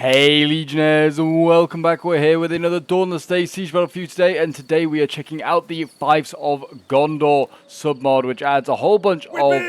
Hey Legionnaires, welcome back. We're here with another Dawnless Days siege battle for you today, and today we are checking out the Fiefs of Gondor submod, which adds a whole bunch of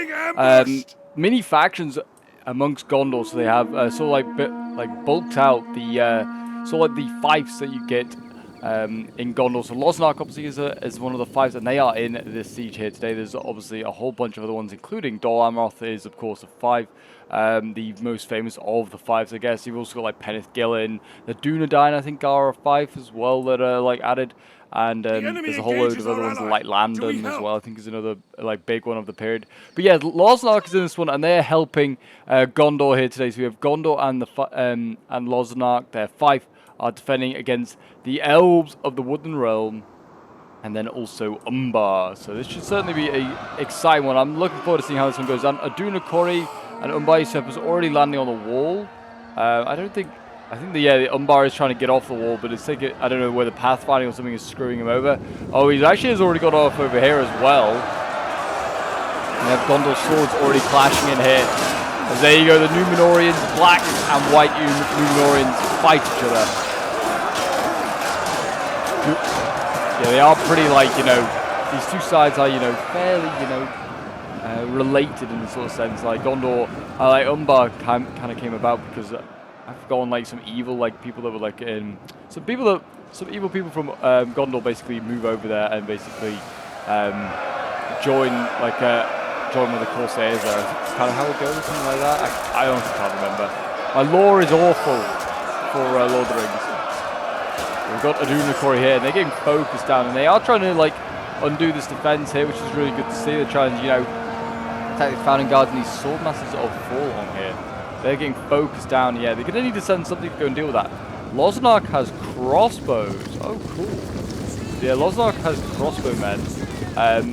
mini factions amongst Gondor. So they have sort of like bulked out the sort of like the Fiefs that you get in Gondor. So Lossarnarch obviously is one of the Fiefs, and they are in this siege here today. There's obviously a whole bunch of other ones, including Lossarnarch is of course a Fief. The most famous of the Fiefs, I guess. You've also got like Peneth Gillen, the Dunedain, I think, are a Fief as well that are like added, and there's a whole load of other ones like Landon as well. I think is another like big one of the period. But yeah, Lossarnarch is in this one, and they're helping Gondor here today. So we have Gondor and Lossarnarch. Their Fief are defending against the elves of the Woodland Realm, and then also Umbar. So this should certainly be a exciting one. I'm looking forward to seeing how this one goes down. Aduna Kori and Umbar was already landing on the wall. I think the Umbar is trying to get off the wall, but it's thinking, I don't know whether pathfinding or something is screwing him over. Oh, he actually has already got off over here as well. And we have Gondor's swords already clashing in here. As there you go, the numenoreans, black and white numenoreans fight each other. Yeah, they are pretty like, these two sides are, fairly, related in the sort of sense. Like Gondor, like Umbar kind of came about because I've forgotten like some evil like people that were like some evil people from Gondor basically move over there and basically join with the Corsairs there. It's kind of how it goes, something like that. I honestly can't remember. My lore is awful for Lord of the Rings. We've got Aduna Kori here, and they're getting focused down, and they are trying to like undo this defense here, which is really good to see. They're trying to, attack the Founding Guards and these sword masters of Forlong here. They're getting focused down. Yeah, they're going to need to send something to go and deal with that. Lossarnarch has crossbows. Oh, cool. Yeah, Lossarnarch has crossbow men,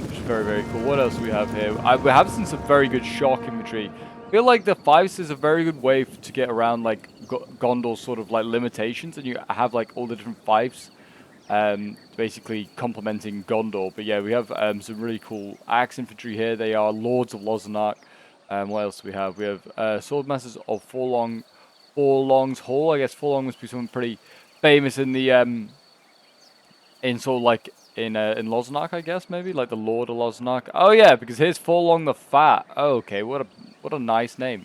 which is very, very cool. What else do we have here? We have seen some very good shock infantry. I feel like the Fiefs is a very good way to get around like Gondor's sort of like limitations, and you have like all the different Fiefs basically complementing Gondor. But yeah, we have some really cool axe infantry here. They are Lords of Lossarnarch. What else do we have? We have Swordmasters of Forlong's Hall. I guess Forlong must be someone pretty famous in the in sort of like in Lossarnarch, I guess, maybe like the Lord of Lossarnarch. Oh yeah, because here's Forlong the Fat. Oh, okay, what a nice name.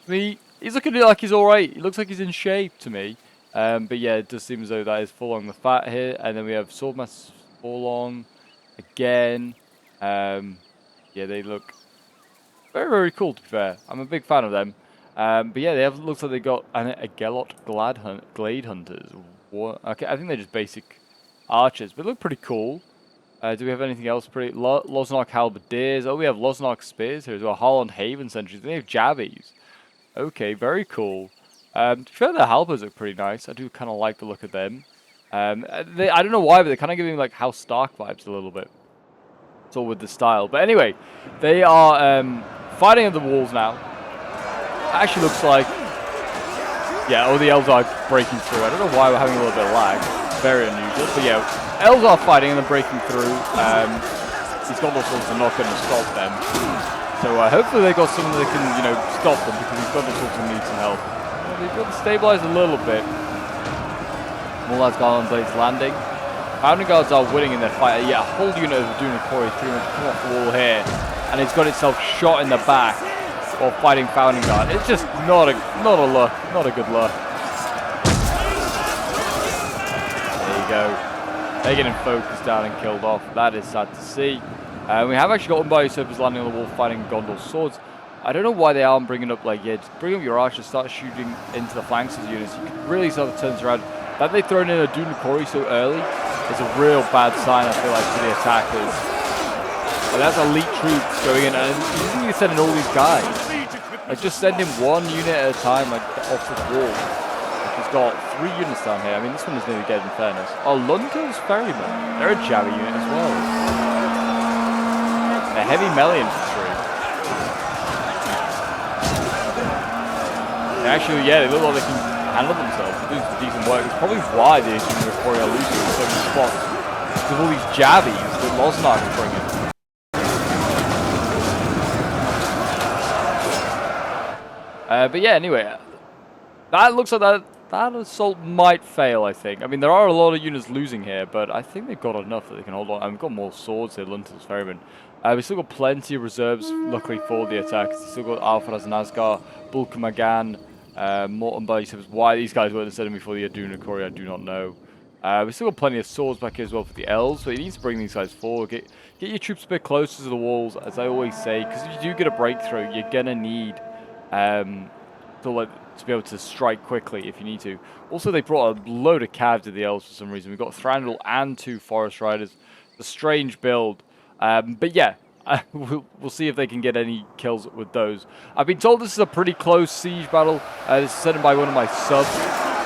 He's looking like he's all right. He looks like he's in shape to me. But yeah, it does seem as though that is Forlong the Fat here. And then we have Swordmasters Forlong again. Yeah, they look very, very cool, to be fair. I'm a big fan of them. But yeah, looks like they got a Gelot Glade Hunters. Okay, I think they're just basic archers, but they look pretty cool. Do we have anything else pretty? Lossarnarch Halberdiers. Oh, we have Lossarnarch Spears here as well. Holland Haven Sentries. They have Jabbies. Okay, very cool. To be fair, their halberds look pretty nice. I do kind of like the look of them. I don't know why, but they're kind of giving like House Stark vibes a little bit. It's all with the style. But anyway, they are fighting at the walls now. Actually looks like... Yeah, the elves are breaking through. I don't know why we're having a little bit of lag. Very unusual. But yeah, elves are fighting and they're breaking through. These Gondor swords are not going to stop them. So hopefully they got someone that can, stop them, because these Gondor swords will need some help. They've got to stabilize a little bit. Mullad's Garland Blades landing. Founding Guards are winning in their fight. Yeah, a whole unit of Aduna Kori 300 come off the wall here, and it's got itself shot in the back while fighting Founding Guard. It's just not a good look. There you go. They're getting focused down and killed off. That is sad to see. We have actually got Umbar usurpers landing on the wall fighting Gondor's swords. I don't know why they aren't bringing up, just bring up your archers, start shooting into the flanks of the units. You can really start to turn this around. That they've thrown in Aduna Kori so early is a real bad sign, I feel like, for the attackers. But that's elite troops going in, and you just need to send in all these guys. Like, just send in one unit at a time, like, off the wall. Like, he's got 3 units down here. I mean, this one is nearly dead in fairness. Oh, Lundell's Ferrymen. They're a Jabby unit as well. And a heavy melee infantry. Actually, yeah, they look like they can handle themselves. They're doing some decent work. It's probably why the Aduna Kori are losing in so many spots. Because of all these Jabbies that Lossarnarch is bringing. But yeah, anyway, that looks like that assault might fail, I think. I mean, there are a lot of units losing here, but I think they've got enough that they can hold on. And we've got more swords here, Luntil's Ferryman. We've still got plenty of reserves, luckily, for the attacks. We've still got Alfaraz and Asgar, Bulka Magan, Umbar. Why these guys weren't instead of me for the Aduna Kori, I do not know. We've still got plenty of swords back here as well for the elves, but you need to bring these guys forward. Get your troops a bit closer to the walls, as I always say, because if you do get a breakthrough, you're going to need to be able to strike quickly if you need to. Also, they brought a load of cav to the elves for some reason. We've got Thranduil and 2 Forest Riders. A strange build. But yeah, we'll see if they can get any kills with those. I've been told this is a pretty close siege battle. This is sent in by one of my subs.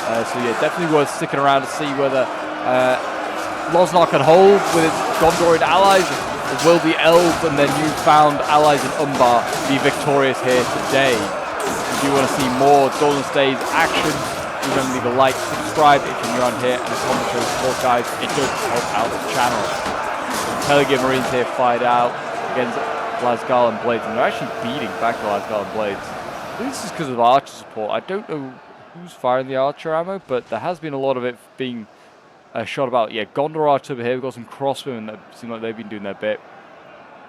So yeah, definitely worth sticking around to see whether Lossarnarch can hold with its Gondorian allies. Or will the elves and their newfound allies in Umbar be victorious here today? If you want to see more Dawnless Days action, remember to leave a like, subscribe if you're new on here, and a comment show support, guys. It does help out the channel. Telegear Marines here fight out against Lasgal and Blades, and they're actually beating back the Lasgal and Blades. I think this is because of archer support. I don't know who's firing the archer ammo, but there has been a lot of it being shot about. Yeah, GONDOR'S over here. We've got some crossbowmen that seem like they've been doing their bit.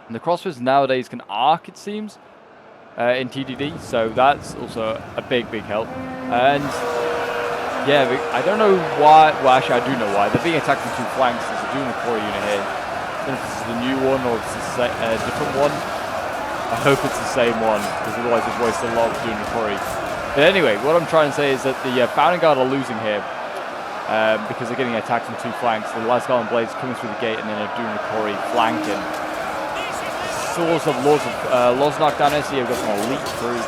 And the crossbows nowadays can arc, it seems, in TDD, so that's also a big help. And yeah, I don't know why. Well, actually, I do know why. They're being attacked from 2 flanks. There's a Duna Kori unit here. I don't know if this is the new one or if it's a different one. I hope it's the same one, because otherwise it's wasted a lot of Duna Kori. But anyway, what I'm trying to say is that the Founding Guard are losing here because they're getting attacked from 2 flanks. The Lasgal and Blades coming through the gate, and then a Duna Kori flanking. Swords of Lossarnarch down here, so you've got some elite troops.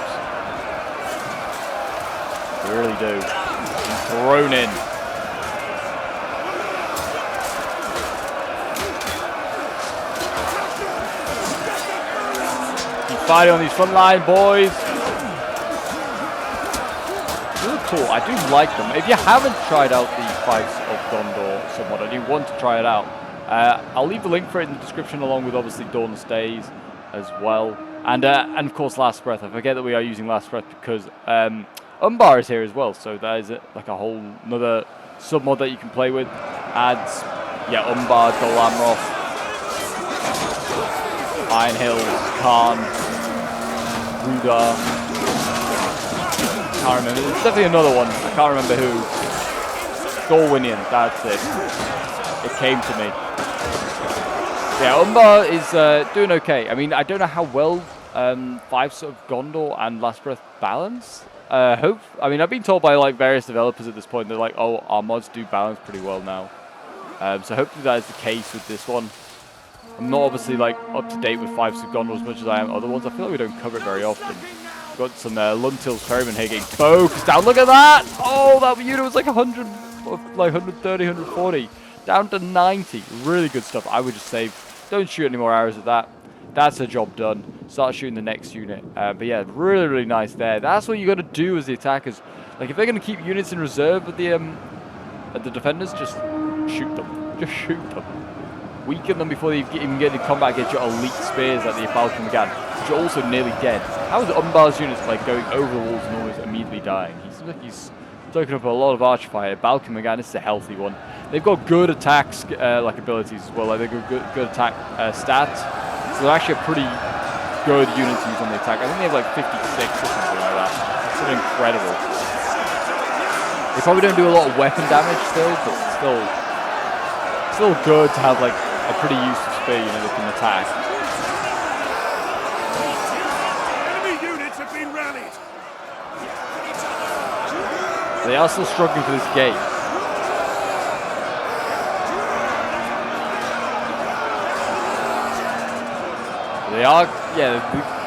They really do. And thrown in. Keep fighting on these front line, boys. Really cool. I do like them. If you haven't tried out the Fiefs of Gondor somewhat, and you want to try it out, I'll leave the link for it in the description, along with obviously Dawnless Days as well, and of course Last Breath. I forget that we are using Last Breath because Umbar is here as well, so that is like a whole another sub mod that you can play with. Adds Umbar, Dolamroth, Iron Hills, Khan, Rudar. Can't remember. There's definitely another one. I can't remember who. Dorwinian. That's it. It came to me. Yeah, Umbar is doing okay. I mean, I don't know how well Fiefs of Gondor and Last Breath balance. I mean, I've been told by like various developers at this point, they're like, oh, our mods do balance pretty well now. So hopefully that is the case with this one. I'm not obviously like up to date with Fiefs of Gondor as much as I am other ones. I feel like we don't cover it very often. Got some Luntil's Ferryman here getting focused down. Look at that! Oh, that unit was like 100, like 130, 140. Down to 90. Really good stuff. I would just say, don't shoot any more arrows at that. That's a job done. Start shooting the next unit. But yeah, really nice there. That's what you got to do as the attackers. Like if they're going to keep units in reserve at the defenders, just shoot them. Just shoot them. Weaken them before they even get into combat. Get your elite spears at the Balkan Magan, which are also nearly dead. How is Umbar's units like going over the walls and almost immediately dying? He seems like he's soaking up a lot of archer fire. Balkan Magan, this is a healthy one. They've got good attacks, like abilities as well. Like they've got good attack stats. So they're actually a pretty good unit to use on the attack. I think they have like 56 or something like that. It's incredible. They probably don't do a lot of weapon damage still, but still good to have like a pretty useful spear unit that can attack. Enemy units have been rallied. They are still struggling for this gate. They are, yeah,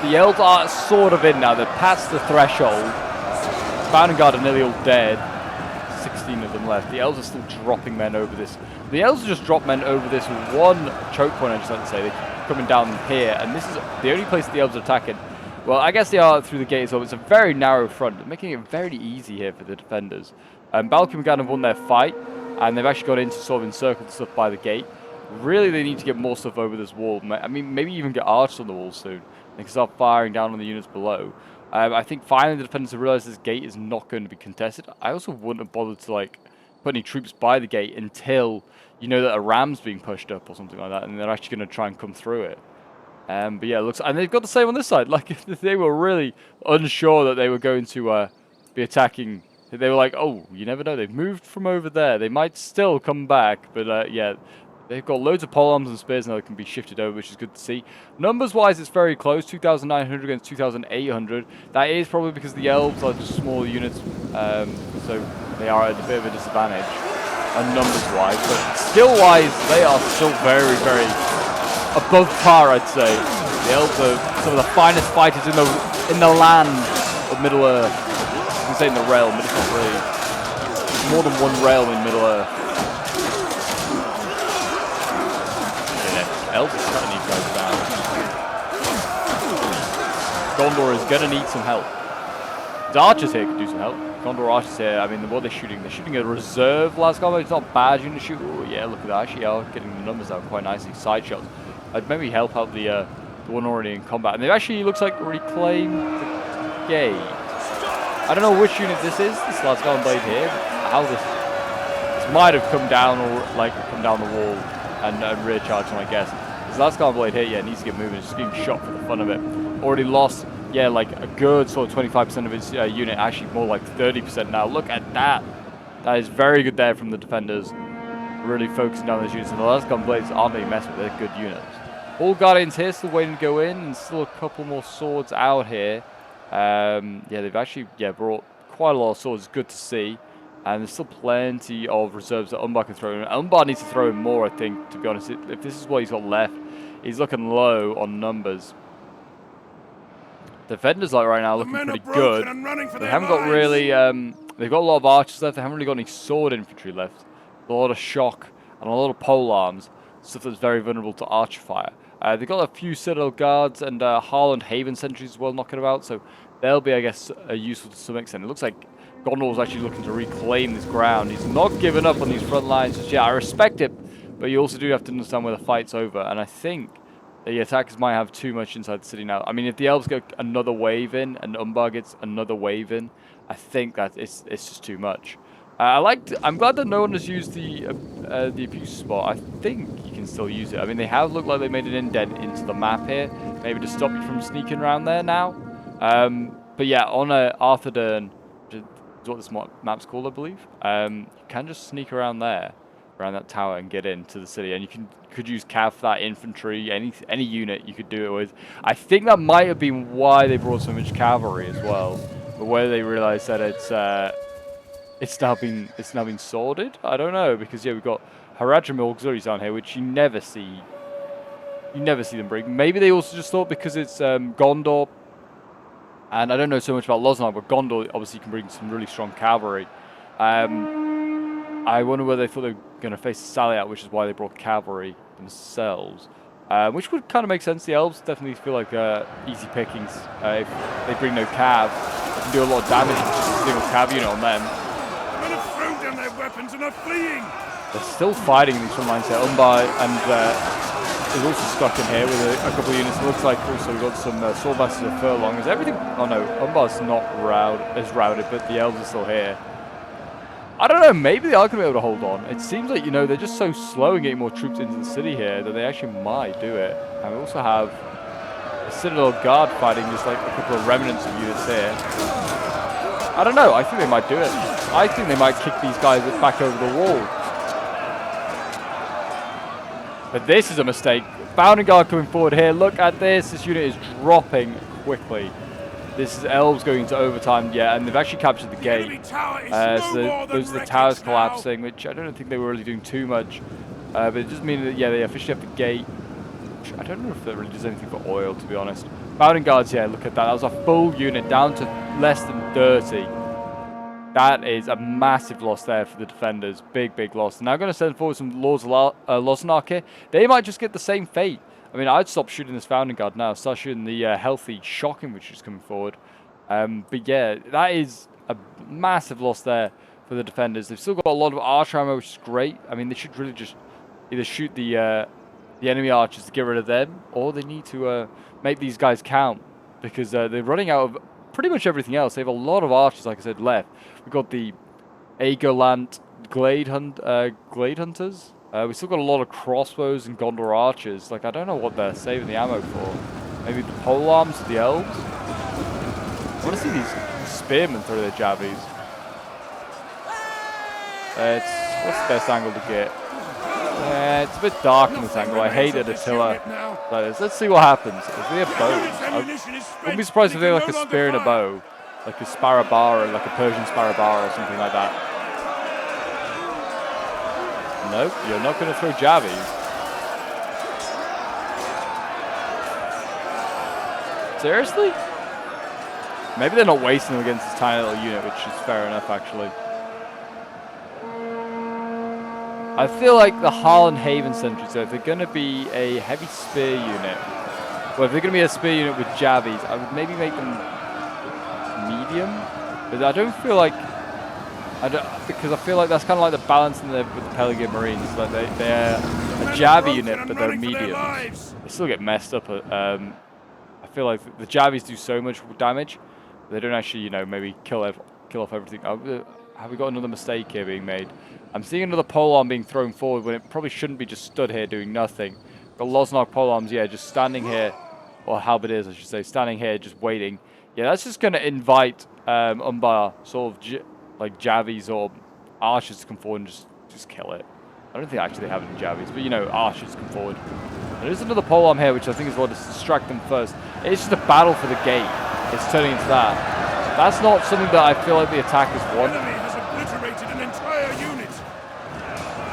the elves are sort of in now. They're past the threshold. Founding Guard are nearly all dead. 16 of them left. The elves are still dropping men over this. The elves just drop men over this one choke point, I just like to say. They're coming down here, and this is the only place that the elves are attacking. Well, I guess they are through the gate as well. It's a very narrow front, making it very easy here for the defenders. Balkan Magan have won their fight, and they've actually got into sort of encircled stuff by the gate. Really, they need to get more stuff over this wall. I mean, maybe even get archers on the wall soon. They can start firing down on the units below. I think finally the defenders have realized this gate is not going to be contested. I also wouldn't have bothered to like put any troops by the gate until you know that a ram's being pushed up or something like that, and they're actually going to try and come through it. But yeah, it looks, and they've got the same on this side. Like if they were really unsure that they were going to be attacking, they were like, oh, you never know. They've moved from over there. They might still come back, but yeah. They've got loads of polearms and spears now that can be shifted over, which is good to see. Numbers-wise, it's very close, 2,900 against 2,800. That is probably because the elves are just smaller units, so they are at a bit of a disadvantage, numbers-wise. But skill-wise, they are still very, very above par, I'd say. The elves are some of the finest fighters in the land of Middle-earth. I can say in the realm, but it's not really. There's more than one realm in Middle-earth. Elves are cutting these guys down. Gondor is going to need some help. The archers here could do some help. Gondor archers here, I mean, what are they shooting? They're shooting a reserve last combat. It's not a bad unit to shoot. Oh, yeah, look at that. Actually, are getting the numbers out quite nicely. Side shots. I'd maybe help out the one already in combat. And they've actually, looks like, already claimed the gate. I don't know which unit this is. This Lasgarden blade here. How this might have come down or like come down the wall and rear charge them, I guess. This Lasgarden blade here, yeah, needs to get moving. It's just being shot for the fun of it. Already lost, yeah, like a good sort of 25% of its unit. Actually, more like 30% now. Look at that. That is very good there from the defenders. Really focusing down those units. And the Lasgarden blades aren't being messed with. They're good units. All Guardians here still waiting to go in, and still a couple more swords out here. Yeah, they've actually brought quite a lot of swords. It's good to see. And there's still plenty of reserves that Umbar can throw in. Umbar needs to throw in more, I think, to be honest. If this is what he's got left, he's looking low on numbers. Defenders, like right now, looking pretty good. They haven't got really... they've got a lot of archers left. They haven't really got any sword infantry left. A lot of shock and a lot of polearms. Stuff that's very vulnerable to archer fire. They've got a few Citadel Guards and Harland Haven sentries as well knocking about. So they'll be, I guess, useful to some extent. It looks like Gondor's actually looking to reclaim this ground. He's not giving up on these front lines just yet. I respect it, but you also do have to understand where the fight's over. And I think the attackers might have too much inside the city now. I mean, if the elves get another wave in and Umbar gets another wave in, I think that it's just too much. I'm glad that no one has used the abuse spot. I think you can still use it. I mean, they have looked like they made an indent into the map here, maybe to stop you from sneaking around there now. But yeah, on Arthurdern, which is what this map's called, I believe, you can just sneak around there, around that tower, and get into the city. And you could use cav for that infantry, any unit you could do it with. I think that might have been why they brought so much cavalry as well, but whether they realised that it's now been sorted, I don't know, because yeah, we've got Haradrim auxiliaries down here, which you never see them bring. Maybe they also just thought because it's Gondor, and I don't know so much about Lossarnarch, but Gondor obviously can bring some really strong cavalry. I wonder whether they thought they were going to face a Saliat, which is why they brought cavalry themselves. Which would kind of make sense. The elves definitely feel like easy pickings. If they bring no cav, they can do a lot of damage with just a single cav unit on them. Men have thrown down their weapons and are fleeing. They're still fighting these front lines here. Umbar and is also stuck in here with a couple of units. It looks like also we've got some sword masters of furlong. Is everything? Oh no, Umbar's not routed, but the elves are still here. I don't know, maybe they are going to be able to hold on. It seems like, they're just so slow in getting more troops into the city here that they actually might do it. And we also have a Citadel Guard fighting just like a couple of remnants of units here. I don't know, I think they might do it. I think they might kick these guys back over the wall. But this is a mistake. Bounding Guard coming forward here. Look at this. This unit is dropping quickly. This is elves going into overtime, yeah, and they've actually captured the gate. So those are the towers collapsing, which I don't think they were really doing too much. But it does mean that, yeah, they officially have the gate. Which I don't know if that really does anything for oil, to be honest. Bounding Guards, yeah, look at that. That was a full unit down to less than 30. That is a massive loss there for the defenders. Big, big loss. Now I'm going to send forward some Lords of Lossarnarch here. They might just get the same fate. I mean, I'd stop shooting this Founding Guard now. Start shooting the healthy shock infantry coming forward. But yeah, that is a massive loss there for the defenders. They've still got a lot of archer ammo, which is great. I mean, they should really just either shoot the enemy archers to get rid of them, or they need to make these guys count, because they're running out of pretty much everything else. They have a lot of archers, like I said, left. We've got the Aegolant Glade Hunters. We still got a lot of crossbows and Gondor archers. Like, I don't know what they're saving the ammo for. Maybe the polearms of the elves? I want to see these spearmen throw their jabbies. What's the best angle to get? It's a bit dark in this angle. I hate it, Attila. Like this. Let's see what happens. If they have bows, I wouldn't be surprised if they have like a spear and a bow. Like a Sparabara, like a Persian Sparabara or something like that. Nope, you're not going to throw jabbies. Seriously? Maybe they're not wasting them against this tiny little unit, which is fair enough, actually. I feel like the Harlan Haven sentries, though, if they're going to be a heavy spear unit, well, if they're going to be a spear unit with jabbies, I would maybe make them medium. But I don't feel like, because I feel like that's kind of like the balance with the Pelagian Marines. Like they're a jabby unit, but they're mediums. They still get messed up. I feel like the jabbies do so much damage, they don't actually, you know, maybe kill off everything. Have we got another mistake here being made? I'm seeing another polearm being thrown forward when it probably shouldn't be just stood here doing nothing. Got Lossarnarch polearms, yeah, just standing here, or halberdiers, I should say, standing here, just waiting. Yeah, that's just going to invite Umbar, sort of like Javies or archers to come forward and just kill it. I don't think actually they have any Javies, but you know, archers come forward. There is another polearm here, which I think is what to distract them first. It's just a battle for the gate. It's turning into that. That's not something that I feel like the attackers want.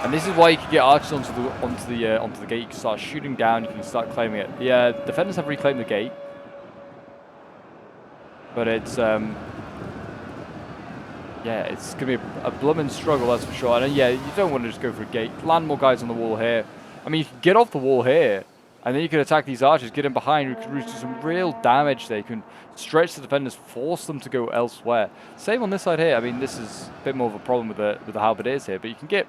And this is why you can get archers onto the gate. You can start shooting down. You can start claiming it. The defenders have reclaimed the gate, but it's yeah, it's gonna be a blooming struggle, that's for sure. And yeah, you don't want to just go for a gate. Land more guys on the wall here. I mean, you can get off the wall here, and then you can attack these archers, get in behind. You can do some real damage there. You can stretch the defenders, force them to go elsewhere. Same on this side here. I mean, this is a bit more of a problem with the halberdiers here, but you can get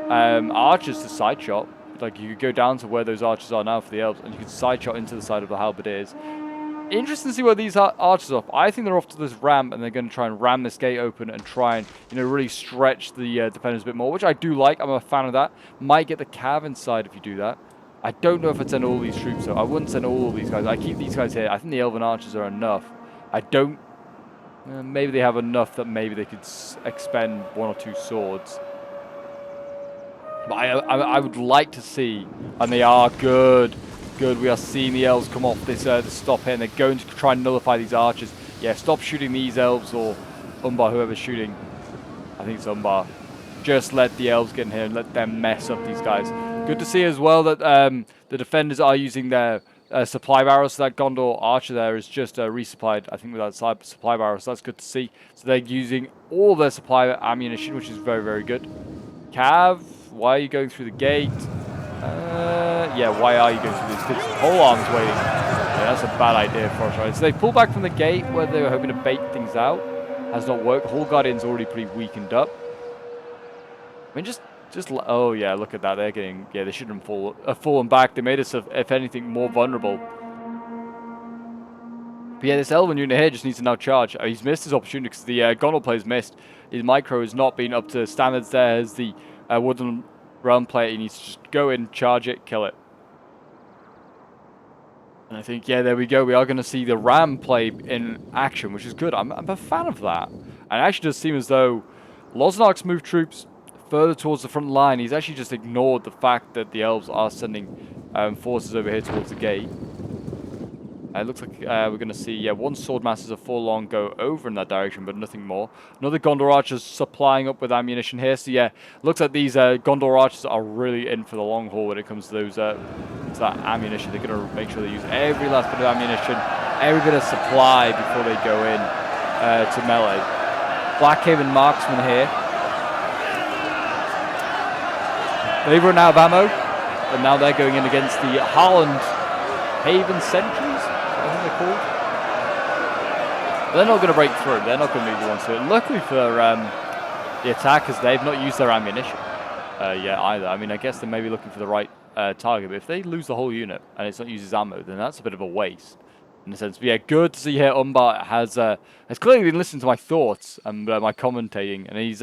archers to side shot. Like, you could go down to where those archers are now for the elves, and you could side shot into the side of the halberdiers. Interesting to see where these archers are off. I think they're off to this ramp, and they're going to try and ram this gate open and try and, you know, really stretch the defenders a bit more, which I do like. I'm a fan of that. Might get the cav inside if you do that. I don't know if I'd send all these troops, though. I wouldn't send all of these guys. I keep these guys here. I think the elven archers are enough. I don't... maybe they have enough that maybe they could expend 1 or 2 swords. But I would like to see, and they are good. Good, we are seeing the elves come off this stop here, and they're going to try and nullify these archers. Yeah, stop shooting these elves, or Umbar, whoever's shooting. I think it's Umbar. Just let the elves get in here and let them mess up these guys. Good to see as well that the defenders are using their supply barrels. So that Gondor archer there is just resupplied, I think, with that supply barrel. So that's good to see. So they're using all their supply ammunition, which is very, very good. Cav, why are you going through the gate? Yeah, why are you going through this? Because the polearm's waiting. Yeah, that's a bad idea for us, right? So they pull back from the gate where they were hoping to bait things out. Has not worked. Hall Guardian's already pretty weakened up. I mean, just oh yeah, look at that. They're getting, yeah, they shouldn't have fallen back. They made us, if anything, more vulnerable. But yeah, this Elven unit here just needs to now charge. He's missed his opportunity because the Gondor player's missed. His micro has not been up to standards there as the Wooden Realm player. He needs to just go in, charge it, kill it. And I think, yeah, there we go. We are going to see the Ram play in action, which is good. I'm a fan of that. And it actually does seem as though Lossarnarch's moved troops further towards the front line. He's actually just ignored the fact that the elves are sending forces over here towards the gate. It looks like we're going to see, yeah, 1 Swordmaster's a furlong go over in that direction, but nothing more. Another Gondor Archer's supplying up with ammunition here. So, yeah, looks like these Gondor Archers are really in for the long haul when it comes to those to that ammunition. They're going to make sure they use every last bit of ammunition, every bit of supply before they go in to melee. Blackhaven Marksman here. They've run out of ammo, and now they're going in against the Harland Haven Sentries. Called. They're not going to break through. They're not going to be the ones to it. Luckily for the attackers, they've not used their ammunition yet either. I mean, I guess they may be looking for the right target, but if they lose the whole unit and it's not used as ammo, then that's a bit of a waste. in a sense. But yeah, good to see here. Umbar has clearly been listening to my thoughts and my commentating, and he's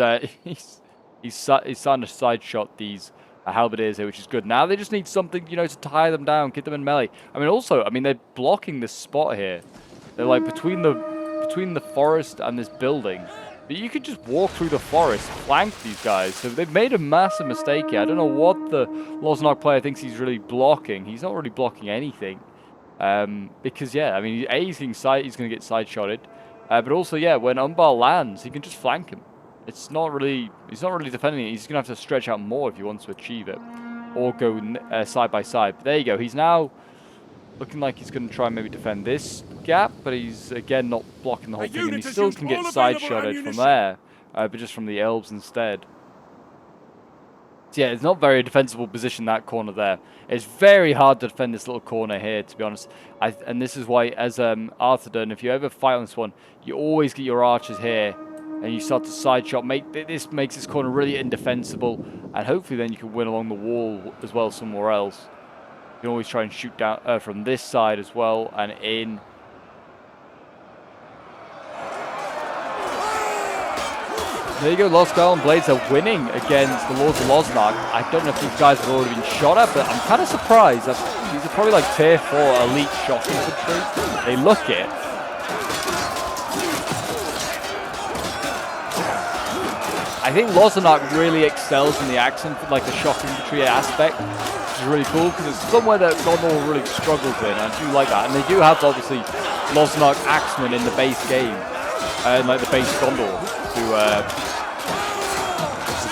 starting to side shot these halberdiers here, which is good. Now they just need something, you know, to tie them down, get them in melee. I mean, also, I mean, they're blocking this spot here. They're like between the forest and this building. But you could just walk through the forest, flank these guys. So they've made a massive mistake here. I don't know what the Lossarnarch player thinks he's really blocking. He's not really blocking anything. Because, yeah, I mean, A, he's going to get side-shotted. But also, yeah, when Umbar lands, he can just flank him. He's not really defending it. He's going to have to stretch out more if he wants to achieve it. Or go side by side. But there you go. He's now looking like he's going to try and maybe defend this gap, but he's, again, not blocking the whole thing, and he still can get side-shotted from there, but just from the elves instead. So yeah, it's not very defensible position, that corner there. It's very hard to defend this little corner here, to be honest. And this is why, as Arthur done, if you ever fight on this one, you always get your archers here, and you start to side-shot. This makes this corner really indefensible, and hopefully then you can win along the wall as well somewhere else. You can always try and shoot down from this side as well and in. There you go, Lossarnarch and Blades are winning against the Lords of Lossarnarch. I don't know if these guys have already been shot at, but I'm kind of surprised. These are probably like tier 4 elite shock infantry. They look it. I think Lossarnarch really excels in the accent, like the shock infantry aspect. Which is really cool because it's somewhere that Gondor really struggles in. I do like that, and they do have obviously Lossarnarch axemen in the base game, and like the base Gondor to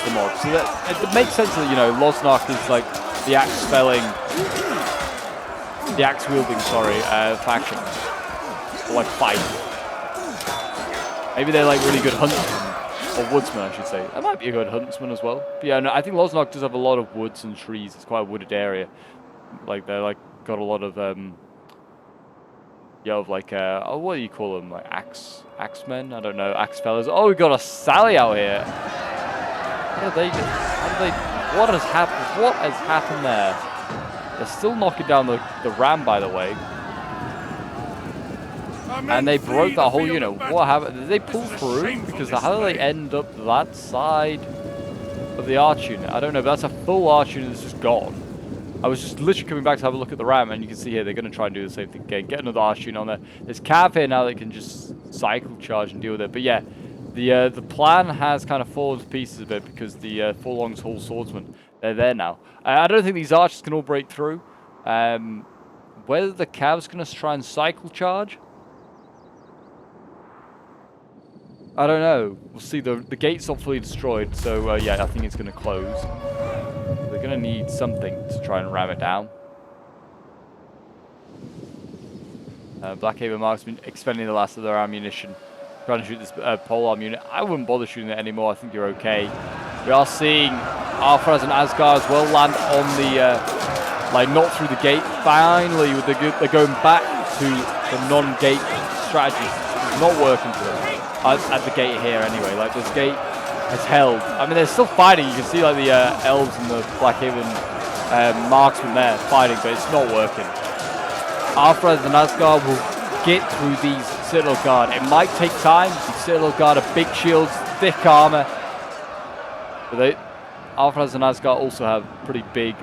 the mod. So that it makes sense that, you know, Lossarnarch is like the axe wielding, faction, or like fight. Maybe they're like really good huntsmen. Or woodsman, I should say. That might be a good huntsman as well. But yeah, no, I think Lossarnarch does have a lot of woods and trees. It's quite a wooded area. Like they're like got a lot of what do you call them? Like axemen? I don't know, axe fellas. Oh, we got a Sally out here. What has happened? What has happened there? They're still knocking down the ram, by the way. And they broke that whole unit. What happened? Did they pull through? Because how do they end up that side of the arch unit? I don't know, but that's a full arch unit that's just gone. I was just literally coming back to have a look at the ram, and you can see here they're going to try and do the same thing again. Get another arch unit on there. There's Cav here now that can just cycle charge and deal with it. But yeah, the plan has kind of fallen to pieces a bit because the Forlong's Hall swordsmen, they're there now. I don't think these archers can all break through. Whether the Cav's going to try and cycle charge, I don't know. We'll see. The gate's not fully destroyed, so yeah, I think it's going to close. They're going to need something to try and ram it down. Blackhaven Mark's been expending the last of their ammunition, trying to shoot this polearm unit. I wouldn't bother shooting it anymore. I think you're okay. We are seeing Arthraz and Asgard as well land on the, like, not through the gate. Finally, they're going back to the non-gate strategy. It's not working for them. At the gate here anyway, like this gate has held. I mean, they're still fighting. You can see like the elves and the Blackhaven marksmen there fighting, but it's not working. Arthraz and Asgard will get through these Citadel Guard. It might take time. The Citadel Guard are big shields, thick armor. But Arthraz and Asgard also have pretty big,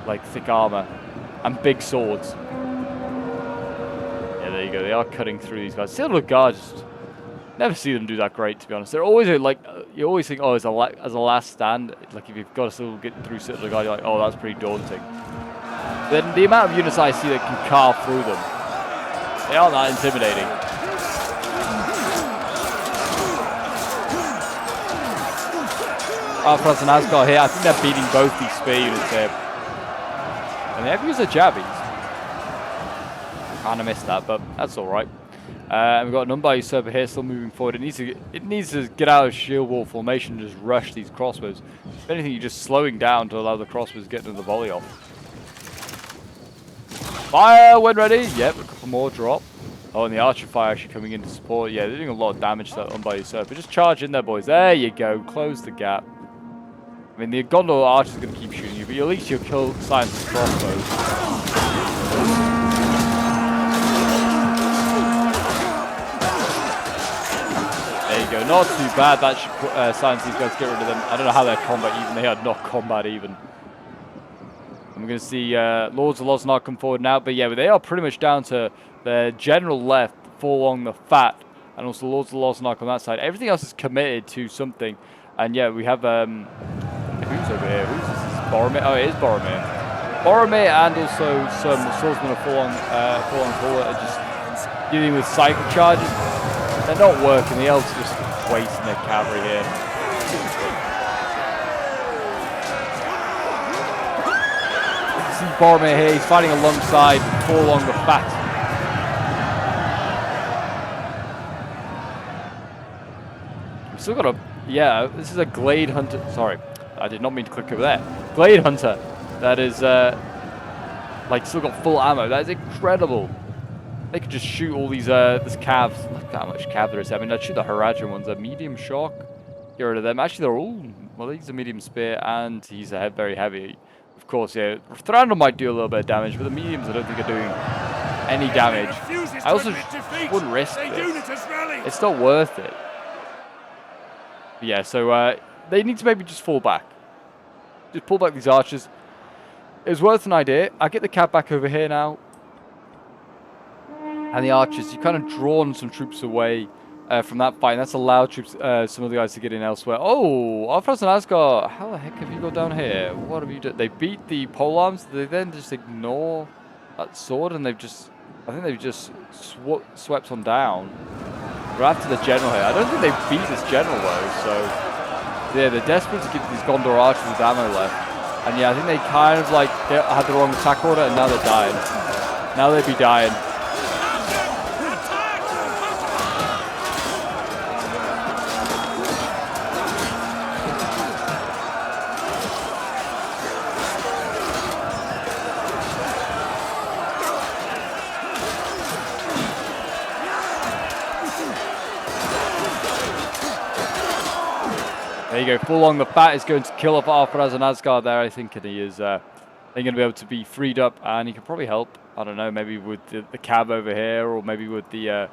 like thick armor and big swords. Yeah, there you go. They are cutting through these guys. Citadel Guard just never see them do that great, to be honest. They're always like, you always think, oh, as a last stand, like if you've got to still get through Citadel Guard, you're like, oh, that's pretty daunting. Then the amount of units I see that can carve through them, they aren't that intimidating. Arthraz and Asgard here, I think they're beating both these spear units here. And they have used their jabbies. Kind of missed that, but that's alright. And we've got an Umbar usurper here still moving forward. It needs to get out of shield wall formation and just rush these crossbows. If anything, you're just slowing down to allow the crossbows to get into the volley off. Fire when ready. Yep, a couple more drop. Oh, and the archer fire actually coming in to support. Yeah, they're doing a lot of damage to that Umbar usurper. Just charge in there, boys. There you go. Close the gap. I mean, the Gondor archers are going to keep shooting you, but at least you'll kill Science's crossbows. you go. Not too bad. That should silence these guys, get rid of them. I don't know how they're combat even. They are not combat even. I'm going to see Lords of Lossarnarch come forward now. But yeah, they are pretty much down to their general left, fall along the fat, and also Lords of Lossarnarch on that side. Everything else is committed to something. And yeah, we have... who's over here? Who's this? Is Boromir? Oh, it is Boromir. Boromir and also some swordsmen of full-on forward are just dealing with cycle charges. They're not working. The elves are just wasting their cavalry here. You can see Boromir here. He's fighting alongside full along the fat. We've still got a... Yeah, this is a Glade Hunter. Sorry, I did not mean to click over there. Glade Hunter. That is, like, still got full ammo. That is incredible. They could just shoot all these, this calves. Look at how much cav there is. I mean, I'd shoot the Haradrim ones. A medium shock. Get rid of them. Actually, they're all... Well, he's a medium spear, and he's a very heavy. Of course, yeah. Thranduil might do a little bit of damage, but the mediums I don't think are doing any damage. I also wouldn't risk this. It's not worth it. Yeah, so they need to maybe just fall back. Just pull back these archers. It was worth an idea. I get the cav back over here now. And the archers, you've kind of drawn some troops away from that fight. And that's allowed troops, some of the guys to get in elsewhere. Oh, Arthas and Asgard. How the heck have you got down here? What have you done? They beat the polearms. They then just ignore that sword. And they've just, I think they've just swept on down. We're after the general here. I don't think they beat this general though. So, yeah, they're desperate to give these Gondor archers with ammo left. And yeah, I think they kind of like had the wrong attack order, and now they're dying. Now they'd be dying. There you go, full along the fat is going to kill off Arthas and Asgard there, I think, and he is going to be able to be freed up, and he can probably help, I don't know, maybe with the cav over here, or maybe with the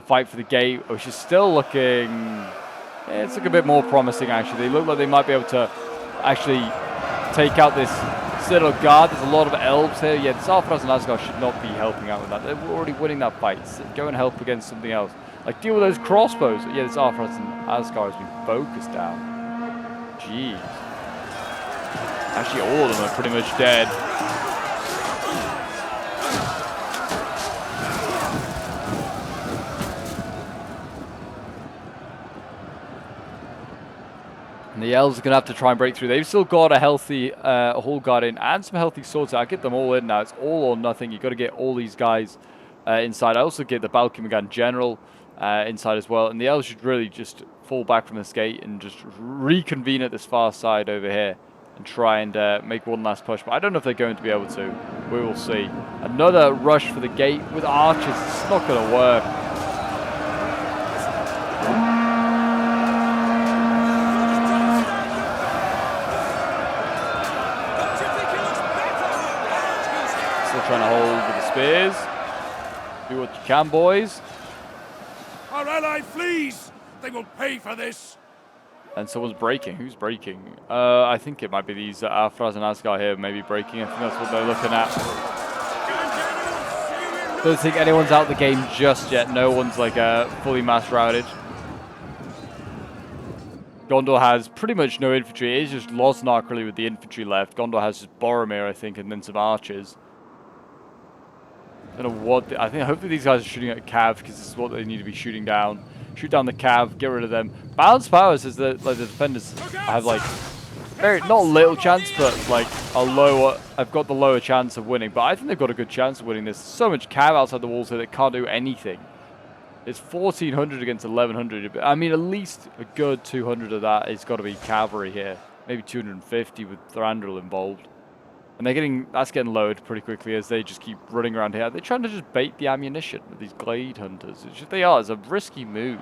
fight for the gate, which is still looking, yeah, it's looking a bit more promising, actually. They look like they might be able to actually take out this Citadel Guard. There's a lot of elves here. Yeah, this Arthas and Asgard should not be helping out with that. They're already winning that fight. So go and help against something else. Like, deal with those crossbows. Yeah, this Arthas and Asgard has been focused down. Jeez. Actually, all of them are pretty much dead. And the elves are going to have to try and break through. They've still got a healthy Hall Guardian and some healthy swords. I get them all in now. It's all or nothing. You've got to get all these guys inside. I also get the Balkimigan General inside as well. And the elves should really just fall back from this gate and just reconvene at this far side over here and try and make one last push. But I don't know if they're going to be able to. We will see. Another rush for the gate with archers. It's not going to work. Still trying to hold with the spears. Do what you can, boys. Our ally flees! They will pay for this! And someone's breaking. Who's breaking? I think it might be these Arthas and Asgard here, maybe breaking. I think that's what they're looking at. Don't think anyone's out the game just yet. No one's like fully mass routed. Gondor has pretty much no infantry. It is just Lossarnarch really with the infantry left. Gondor has just Boromir, I think, and then some archers. I don't know what... I think hopefully these guys are shooting at cav because this is what they need to be shooting down. Shoot down the cav, get rid of them. Balance power says that like the defenders have like very not little chance, but like a lower. I've got the lower chance of winning, but I think they've got a good chance of winning this. So much cav outside the walls here that can't do anything. It's 1,400 against 1,100. I mean, at least a good 200 of that has got to be cavalry here. Maybe 250 with Thranduil involved. And they're getting, that's getting lowered pretty quickly as they just keep running around here. They're trying to just bait the ammunition with these Glade Hunters, which they are. It's a risky move.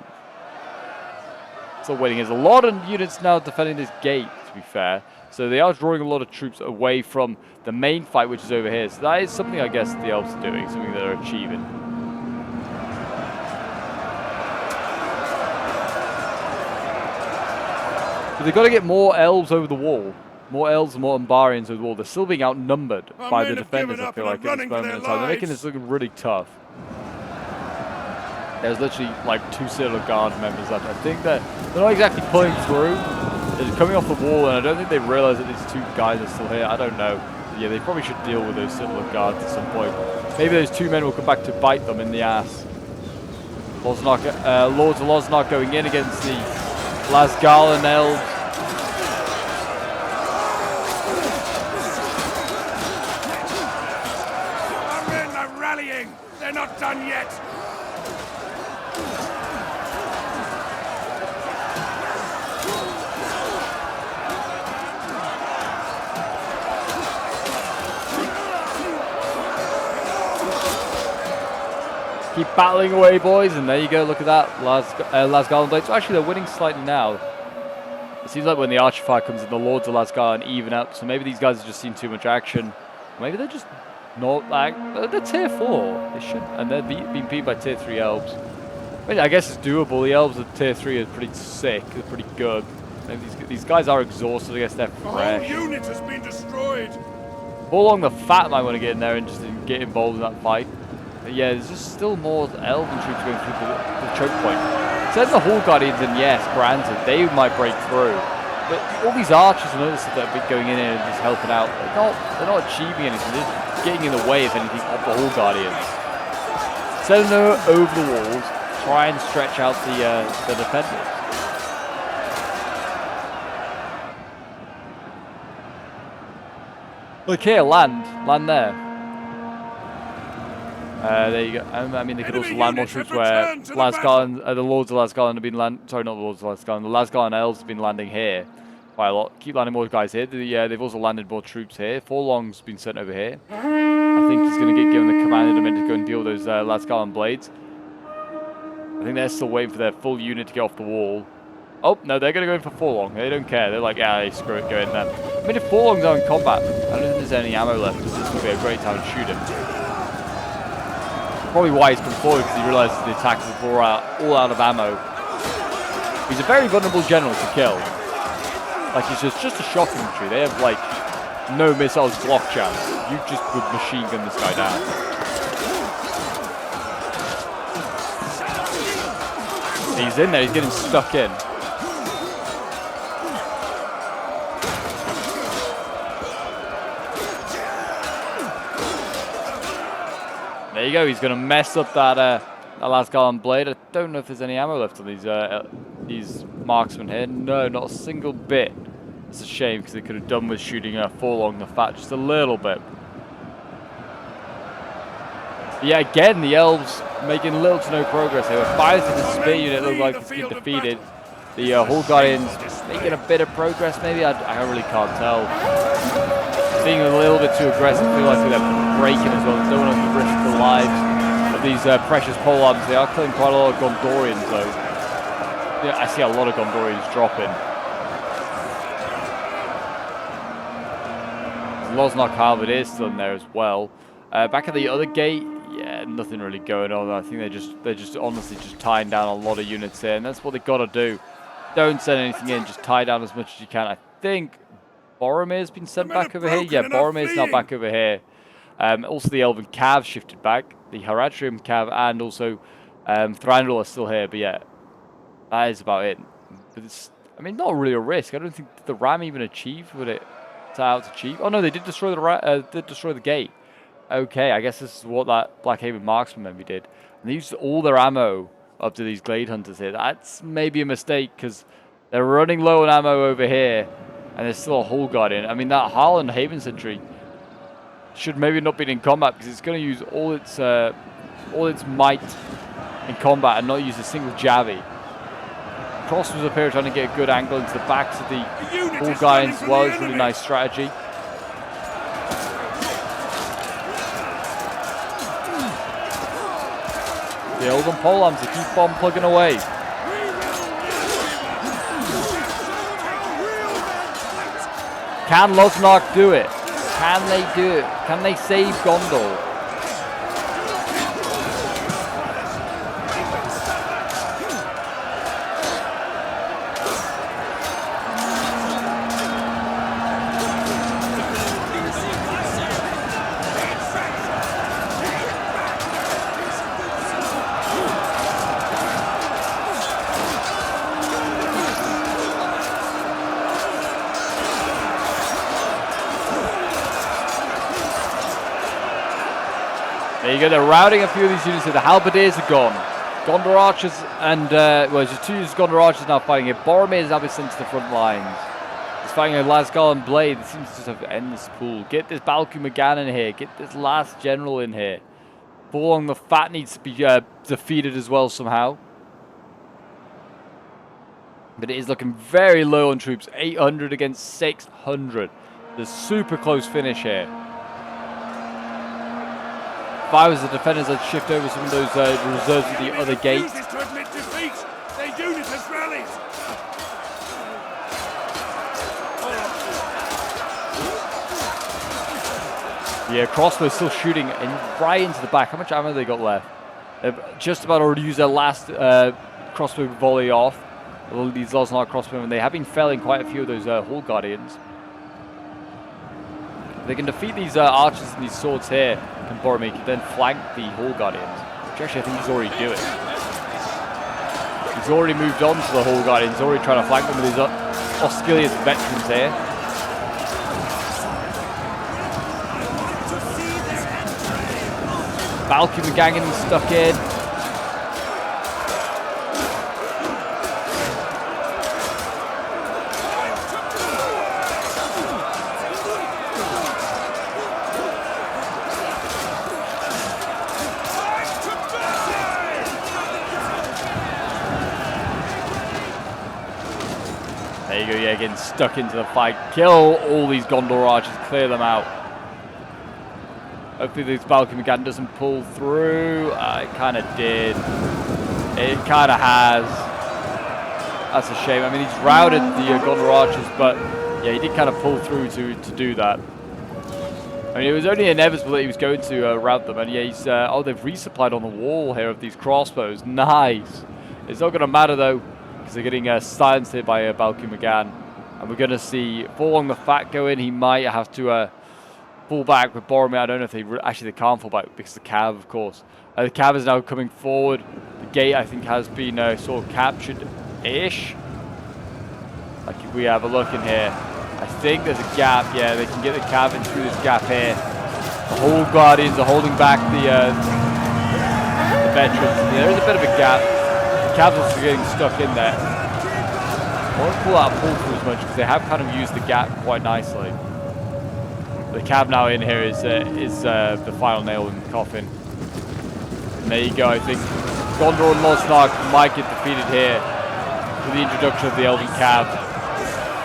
Still waiting. There's a lot of units now defending this gate, to be fair. So they are drawing a lot of troops away from the main fight, which is over here. So that is something, I guess, the elves are doing, something that they're achieving. But they've got to get more elves over the wall. More elves and more Umbarians over the wall. They're still being outnumbered by the defenders, I feel like, at this moment in time. They're making this look really tough. There's literally like 2 Citadel Guard members left. I think that they're not exactly pulling through. They're coming off the wall, and I don't think they realize that these 2 guys are still here. I don't know. Yeah, they probably should deal with those Citadel Guards at some point. Maybe those 2 men will come back to bite them in the ass. Lords of Lossarnarch going in against the Lasgalan elves. Our men are rallying. They're not done yet. Keep battling away, boys, and there you go. Look at that, Lasgalan blades. So actually, they're winning slightly now. It seems like when the Archer Fire comes in, the Lords of Lasgalan even up. So maybe these guys have just seen too much action. Maybe they're just not like they're tier 4. They should, and they're being beat by tier 3 elves. I mean, I guess it's doable. The elves at tier 3 are pretty sick. They're pretty good. Maybe these guys are exhausted. I guess they're fresh. The whole unit has been destroyed. Forlong the Fat might want to get in there and just get involved in that fight. But yeah, there's just still more elven troops going through the choke point. Send the Hall Guardians in, yes, granted, they might break through. But all these archers and others that have been going in and just helping out, they're not achieving anything. They're just getting in the way, if anything, of the Hall Guardians. Send them over the walls, try and stretch out the defenders. Look here, land there. There you go. I mean, they could also land more troops where Lasgalan, the Lords of Lasgalan have been sorry, not the Lords of Lasgalan. The Lasgalan elves have been landing here quite a lot. Keep landing more guys here. They've also landed more troops here. Forlong's been sent over here. I think he's going to get given the command in a minute to go and deal with those Lasgalan blades. I think they're still waiting for their full unit to get off the wall. Oh, no, they're going to go in for Forlong. They don't care. They're like, yeah, screw it, go in then. I mean, if Forlong's are in combat, I don't think there's any ammo left, because this would be a great time to shoot him. Probably why he's come forward, because he realizes the attackers are all out of ammo. He's a very vulnerable general to kill. Like, he's just a shock infantry. They have, like, no missiles block chance. You just would machine gun this guy down. He's in there. He's getting stuck in. There you go. He's going to mess up that Lasgalan blade. I don't know if there's any ammo left on these marksmen here. No, not a single bit. It's a shame because they could have done with shooting Forlong the Fat just a little bit. But yeah, again, the elves making little to no progress. They were fired to the spear unit. Looked like it's been defeated. The Hall Guardians making a bit of progress. Maybe I really can't tell. Being a little bit too aggressive. I feel like they're breaking as well. They don't want to risk the lives of these precious pole arms. They are killing quite a lot of Gondorians though. Yeah, I see a lot of Gondorians dropping. Lossarnarch Halberd is still in there as well. Back at the other gate, yeah, nothing really going on. I think they're just honestly just tying down a lot of units here, and that's what they got to do. Don't send anything in, just tie down as much as you can. I think Boromir's been sent back over here. Yeah, Boromir's now back over here. Also, the Elven Cav shifted back. The Haradrim Cav and also Thranduil are still here. But yeah, that is about it. But it's, I mean, not really a risk. I don't think the Ram even achieved what it set out to achieve. Oh no, they did destroy the gate. Okay, I guess this is what that Blackhaven marksman maybe did. And they used all their ammo up to these Glade Hunters here. That's maybe a mistake because they're running low on ammo over here. And there's still a Hall Guardian. I mean, that Harlan Haven Sentry should maybe not be in combat because it's going to use all its might in combat and not use a single Javi. Cross was up here trying to get a good angle into the backs of the Hall Guardians as well. It's a really nice strategy. The Elven Polearms, they keep on plugging away. Can Lossarnarch do it? Can they do it? Can they save Gondor? There you go, they're routing a few of these units here. The halberdiers are gone. Gondor archers and, well, it's just 2 units of Gondor archers now fighting here. Boromir has now been sent to the front lines. He's fighting a Lasgal and Blade. It seems to just have to end this pool. Get this Balku McGann in here. Get this last general in here. Forlong the Fat needs to be defeated as well somehow. But it is looking very low on troops. 800 against 600. The super close finish here. If I was the defenders, I'd shift over some of those reserves at the other gate. To admit defeat. Their unit has rallied. Yeah, crossbow's still shooting right into the back. How much ammo have they got left? They've just about already used their last crossbow volley off. All these Lossarnarch crossbowmen, they have been felling quite a few of those Hall Guardians. They can defeat these archers and these swords here. Can Boromir can then flank the Hall Guardians, which actually I think he's already doing. He's already moved on to the Hall Guardians. He's already trying to flank them with his Osculious veterans here. Balku McGann getting stuck in. There you go, yeah, getting stuck into the fight. Kill all these Gondor archers, clear them out. Hopefully this Balku McGann doesn't pull through. It kind of did. It kind of has. That's a shame. I mean, he's routed the Gondor archers, but yeah, he did kind of pull through to do that. I mean, it was only inevitable that he was going to rout them. And yeah, he's, oh, they've resupplied on the wall here of these crossbows. Nice. It's not going to matter, though, because they're getting silenced here by Balku McGann. And we're going to see Forlong the Fat go in. He might have to fall back with Boromir. I don't know if they actually they can't fall back because the Cav, of course. The Cav is now coming forward. The gate, I think, has been sort of captured-ish. Like if we have a look in here, I think there's a gap. Yeah, they can get the Cav in through this gap here. The Hall Guardians are holding back the veterans. There is a bit of a gap. The Cavs also getting stuck in there. I won't pull out pull through as much because they have kind of used the gap quite nicely. The Cav now in here is the final nail in the coffin. And there you go, I think Gondor and Lossarnarch might get defeated here with the introduction of the Elven Cav.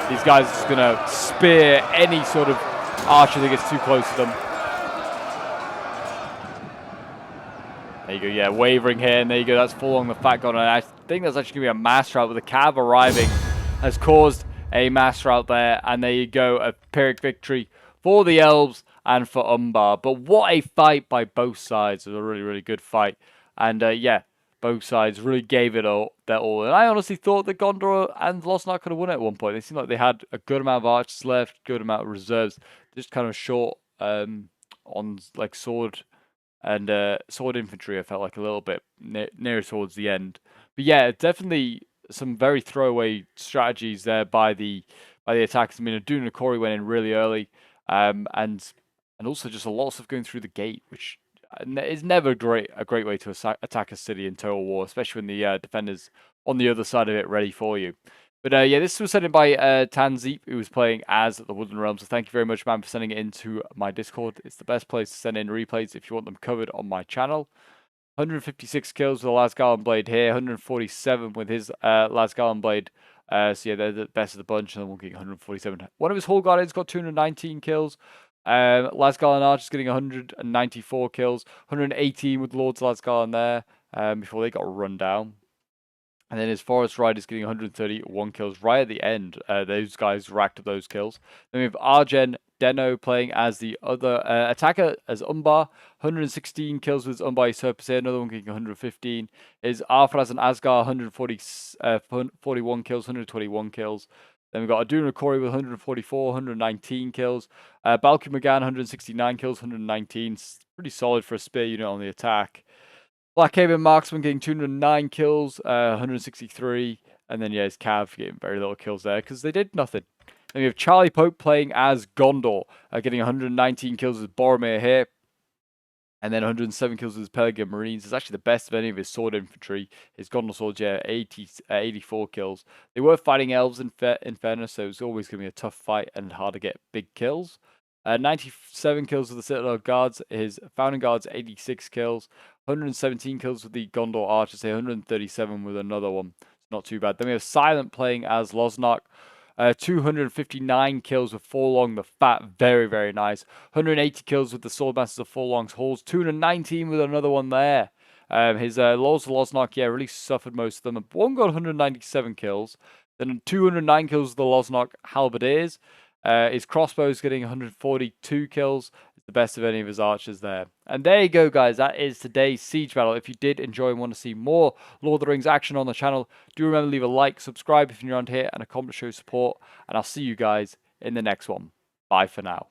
These guys are just going to spear any sort of archer that gets too close to them. There you go, yeah, wavering here, and there you go, that's Forlong the Fat gone. And I think that's actually going to be a mass rout, with the Cav arriving has caused a mass rout there. And there you go, a Pyrrhic victory for the Elves and for Umbar. But what a fight by both sides. It was a really, really good fight. And yeah, both sides really gave it their all. And I honestly thought that Gondor and Lossarnarch could have won it at one point. They seemed like they had a good amount of archers left, good amount of reserves, just kind of short on like sword and sword infantry. I felt like a little bit nearer towards the end. But yeah, definitely some very throwaway strategies there by the attackers. I mean, Numenoreans went in really early, and also just a lot of stuff going through the gate, which is never a great way to attack a city in total war, especially when the defenders on the other side of it ready for you. But yeah, this was sent in by Tanzeep, who was playing as the Woodland Realms. So thank you very much, man, for sending it into my Discord. It's the best place to send in replays if you want them covered on my channel. 156 kills with the Lasgal Blade here, 147 with his Lasgal Blade. So yeah, they're the best of the bunch, and then we're getting 147. One of his Hall Guardians got 219 kills. Lossarnarch is getting 194 kills, 118 with Lords Lossarnarch there before they got run down. And then his Forest Rider is getting 131 kills right at the end. Those guys racked up those kills. Then we have Arjen Deno playing as the other attacker, as Umbar. 116 kills with Umbar Usurpers here. Another one getting 115. Is Arthras and Asgar, 41 kills, 121 kills. Then we've got Numenoreans with 144, 119 kills. Balku McGann, 169 kills, 119. Pretty solid for a spear unit on the attack. Blackhaven Marksman getting 209 kills, 163. And then, yeah, his Cav getting very little kills there because they did nothing. Then we have Charlie Pope playing as Gondor, getting 119 kills with Boromir here. And then 107 kills with his Peregrine Marines. It's actually the best of any of his sword infantry. His Gondor swords, yeah, 84 kills. They were fighting elves in fairness, so it's always going to be a tough fight and hard to get big kills. 97 kills with the Citadel Guards. His Founding Guards, 86 kills. 117 kills with the Gondor Archers, 137 with another one. It's not too bad. Then we have Silent playing as Lossarnarch. 259 kills with Forlong the Fat, very, very nice. 180 kills with the Swordmasters of Forlong's Halls, 219 with another one there. His Lords of Lossarnarch, yeah, really suffered most of them. One got 197 kills, then 209 kills with the Lossarnarch Halberdiers. His crossbows getting 142 kills. The best of any of his archers there. And there you go, guys. That is today's siege battle. If you did enjoy and want to see more Lord of the Rings action on the channel, do remember to leave a like, subscribe if you're around here, and a comment to show support. And I'll see you guys in the next one. Bye for now.